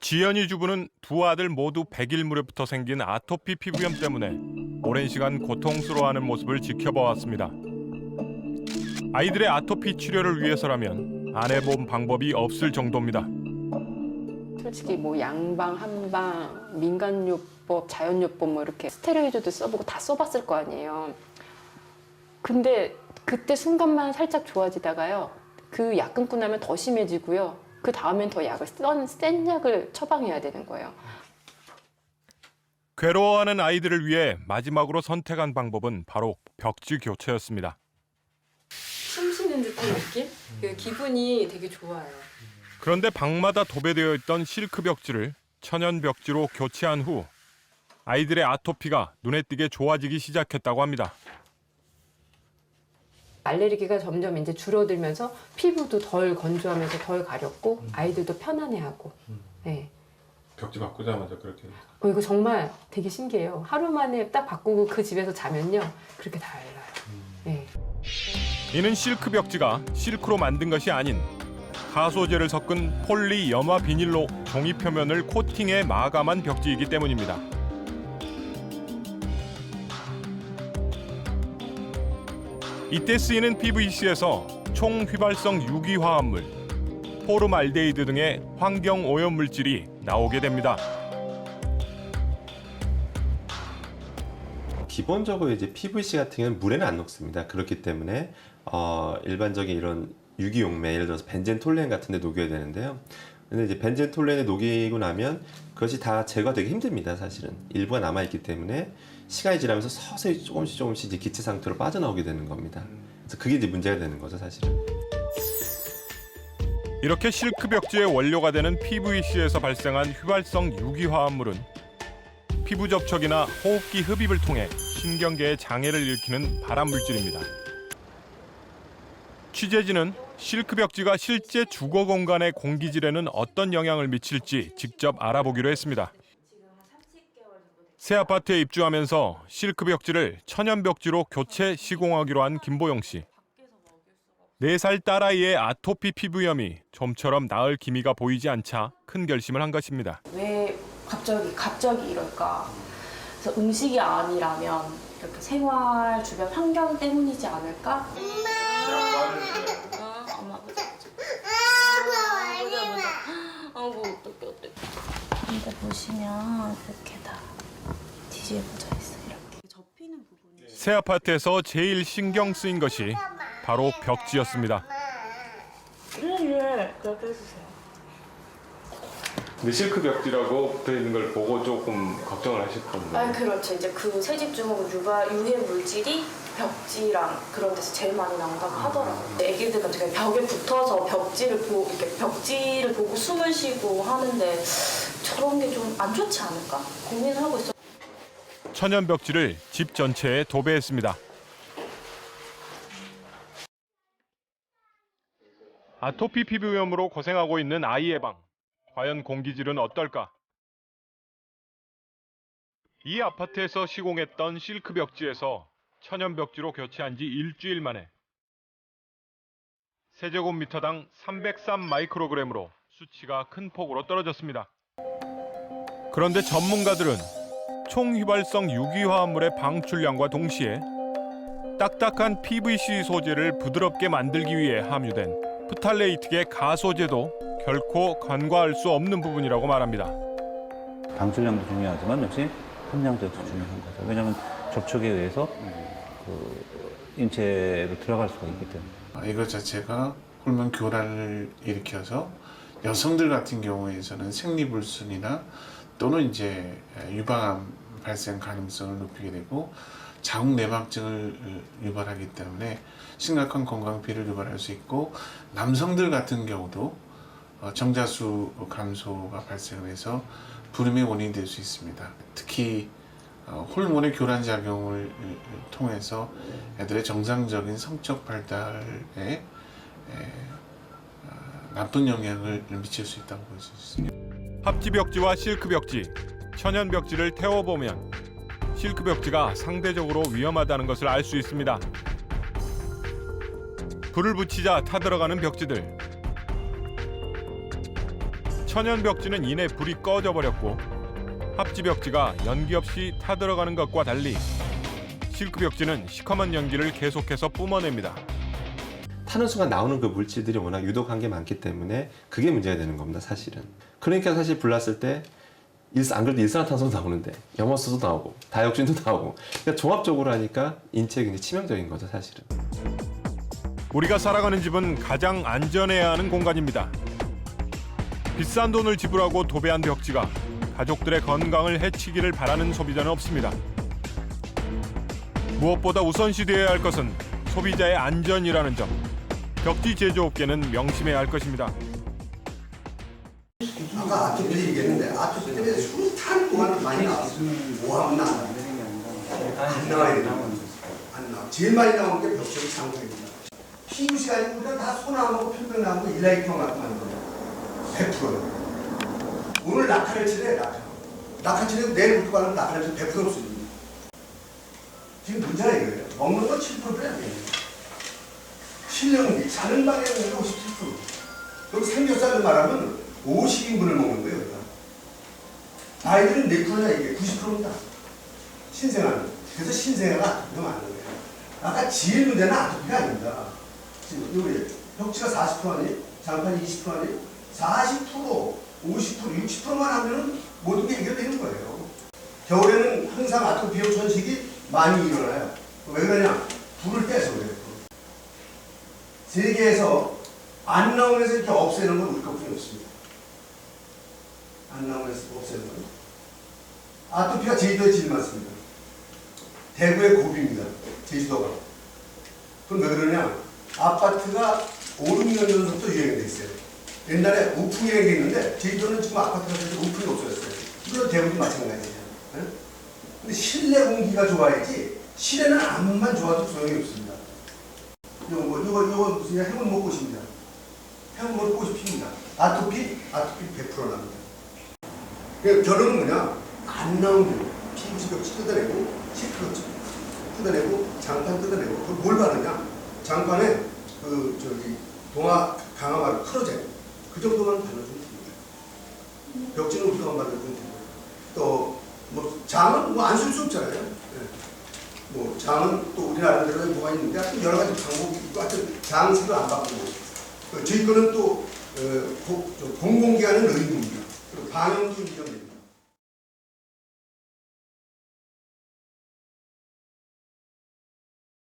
지연이 주부는 두 아들 모두 100일 무렵부터 생긴 아토피 피부염 때문에 오랜 시간 고통스러워하는 모습을 지켜봐왔습니다. 아이들의 아토피 치료를 위해서라면 안 해본 방법이 없을 정도입니다. 솔직히 뭐 양방, 한방, 민간요법, 자연요법 뭐 이렇게 스테로이드도 써보고 다 써봤을 거 아니에요. 근데 그때 순간만 살짝 좋아지다가요. 그 약 끊고 나면 더 심해지고요. 그 다음엔 더 약을 센 약을 처방해야 되는 거예요. 괴로워하는 아이들을 위해 마지막으로 선택한 방법은 바로 벽지 교체였습니다. 숨 쉬는 듯한 느낌? 그 기분이 되게 좋아요. 그런데 방마다 도배되어 있던 실크 벽지를 천연 벽지로 교체한 후 아이들의 아토피가 눈에 띄게 좋아지기 시작했다고 합니다. 알레르기가 점점 이제 줄어들면서 피부도 덜 건조하면서 덜 가렵고 아이들도 편안해하고. 네. 벽지 바꾸자마자 그렇게. 이거 정말 되게 신기해요. 하루 만에 딱 바꾸고 그 집에서 자면요. 그렇게 달라요. 네. 이는 실크 벽지가 실크로 만든 것이 아닌 가소제를 섞은 폴리 염화 비닐로 종이 표면을 코팅해 마감한 벽지이기 때문입니다. 이때 쓰이는 PVC에서 총휘발성 유기화합물, 포름알데히드 등의 환경 오염 물질이 나오게 됩니다. 기본적으로 이제 PVC 같은 경우는 물에는 안 녹습니다. 그렇기 때문에 일반적인 이런 유기용매, 예를 들어서 벤젠톨렌 같은 데 녹여야 되는데요. 근데 이제 벤젠톨렌에 녹이고 나면 그것이 다 제거되기 힘듭니다. 사실은 일부가 남아있기 때문에 시간이 지나면서 서서히 조금씩 이제 기체 상태로 빠져나오게 되는 겁니다. 그래서 그게 이제 문제가 되는 거죠, 사실은. 이렇게 실크 벽지의 원료가 되는 PVC에서 발생한 휘발성 유기화합물은 피부 접촉이나 호흡기 흡입을 통해 신경계에 장애를 일으키는 발암 물질입니다. 취재진은 실크 벽지가 실제 주거 공간의 공기질에는 어떤 영향을 미칠지 직접 알아보기로 했습니다. 새 아파트에 입주하면서 실크 벽지를 천연 벽지로 교체 시공하기로 한 김보영 씨. 4살 딸아이의 아토피 피부염이 좀처럼 나을 기미가 보이지 않자 큰 결심을 한 것입니다. 왜 갑자기 이럴까? 그래서 음식이 아니라면 이렇게 생활 주변 환경 때문이지 않을까? 엄마 보자. 아이고 어떡해. 근데 보시면 이렇게 다 뒤집어져 있어 이렇게. 접히는 부분이. 새 아파트에서 제일 신경 쓰인 것이 바로 벽지였습니다. 그렇게 해주세요. 근데 실크 벽지라고 붙어 있는 걸 보고 조금 걱정을 하셨거든요. 아 그렇죠. 이제 그 새집 중으로 유해 물질이 벽지랑 그런 데서 제일 많이 나온다고 하더라고요. 애기들 같은 경우 벽에 붙어서 이렇게 벽지를 보고 숨을 쉬고 하는데 저런 게 좀 안 좋지 않을까 고민하고 있어. 천연 벽지를 집 전체에 도배했습니다. 아토피 피부염으로 고생하고 있는 아이의 방. 과연 공기질은 어떨까? 이 아파트에서 시공했던 실크 벽지에서 천연 벽지로 교체한 지 일주일 만에 세제곱미터당 303 마이크로그램으로 수치가 큰 폭으로 떨어졌습니다. 그런데 전문가들은 총휘발성 유기화합물의 방출량과 동시에 딱딱한 PVC 소재를 부드럽게 만들기 위해 함유된 프탈레이트계 가소제도 결코 간과할 수 없는 부분이라고 말합니다. 방출량도 중요하지만 역시 함량도 중요한 거죠. 왜냐하면 접촉에 의해서 인체로 들어갈 수가 있기 때문에. 이것 자체가 호르몬 교란을 일으켜서 여성들 같은 경우에서는 생리불순이나 또는 이제 유방암 발생 가능성을 높이게 되고 자궁 내막증을 유발하기 때문에 심각한 건강 피해를 유발할 수 있고 남성들 같은 경우도 정자수 감소가 발생을 해서 불임의 원인이 될 수 있습니다. 특히 호르몬의 교란 작용을 통해서 애들의 정상적인 성적 발달에 나쁜 영향을 미칠 수 있다고 볼 수 있습니다. 합지 벽지와 실크 벽지, 천연 벽지를 태워보면 실크 벽지가 상대적으로 위험하다는 것을 알 수 있습니다. 불을 붙이자 타들어가는 벽지들. 천연 벽지는 이내 불이 꺼져 버렸고 합지 벽지가 연기 없이 타들어가는 것과 달리 실크 벽지는 시커먼 연기를 계속해서 뿜어냅니다. 타는 순간 나오는 그 물질들이 워낙 유독한 게 많기 때문에 그게 문제가 되는 겁니다, 사실은. 그러니까 사실 불 났을 때 안 그래도 일산화탄소도 나오는데 염화수도 나오고 다이옥신도 나오고, 그러니까 종합적으로 하니까 인체에 굉장히 치명적인 거죠, 사실은. 우리가 살아가는 집은 가장 안전해야 하는 공간입니다. 비싼 돈을 지불하고 도배한 벽지가 가족들의 건강을 해치기를 바라는 소비자는 없습니다. 무엇보다 우선시되어야 할 것은 소비자의 안전이라는 점. 벽지 제조업계는 명심해야 할 것입니다. 아까 아토피 얘기했는데 아토피 때문에 수탄 동안 많이 나왔어요. 뭐하면 안 나와야 돼요. 안 나와. 제일 많이 나오는 게 벽지하고 장구입니다. 피부시 아니고 그냥 다 소나무고 편백나무고 일라이트만 갖고 만든 거예요. 100%요. 오늘 낙하를 치래, 낙하 치래도 내일부터 가면 낙하를 치래 100% 없어집니다. 지금 문제가 이거예요. 먹는 건 7% 빼야 돼요. 실내공기, 자는 방에 있는 게 57%. 그럼 삼겹살을 말하면 50인분을 먹는 거예요. 그러니까. 아이들은 4%냐 이게 90%입니다. 신생아는. 그래서 신생아가 아토피가 많은 거예요. 아까 지일 문제는 아토피가 아닙니다. 지금 여기 벽지가 40% 아니에요? 장판이 20% 아니에요? 40%, 50%, 60%만 하면은 모든 게 해결되는 거예요. 겨울에는 항상 아토피형 천식이 많이 일어나요. 왜 그러냐? 불을 떼서 그래요. 세계에서 안 나오면서 이렇게 없애는 건 우리 것뿐이 없습니다. 안 나오면서 없애는 건. 아토피가 제주도에 제일 많습니다. 대구의 고비입니다. 제주도가. 그럼 왜 그러냐? 아파트가 5, 6년 전부터 유행이 돼 있어요. 옛날에 우풍이라는 게 있는데 제주도는 지금 아파트가 돼서 우풍이 없어졌어요. 이건 대구도 마찬가지예요. 근데 실내 공기가 좋아야지 실내는 암만 좋아도 소용이 없습니다. 이거 무슨 해물 먹고십니다. 해물 먹고시 핍니다. 아토피 100% 납니다. 그러니까 결론은 뭐냐? 안 나오면 PVC 벽지 뜯어내고 실크 벽지 뜯어내고 장판 뜯어내고 그럼 뭘 바르냐? 장판에 동화 강화마루 크로젠 그 정도만 발라주면 됩니다. 벽지는 우리가 발라주면 됩니다. 또 뭐 장은 뭐 안 쓸 수 없잖아요. 네. 뭐 장은 또 우리 나름대로 뭐가 있는데 하여튼 여러 가지 방법이 있고 하여튼 장색을 안 바꾸고 저희 거는 또 공공기관은 의무입니다. 그리고 방역도 위험입니다.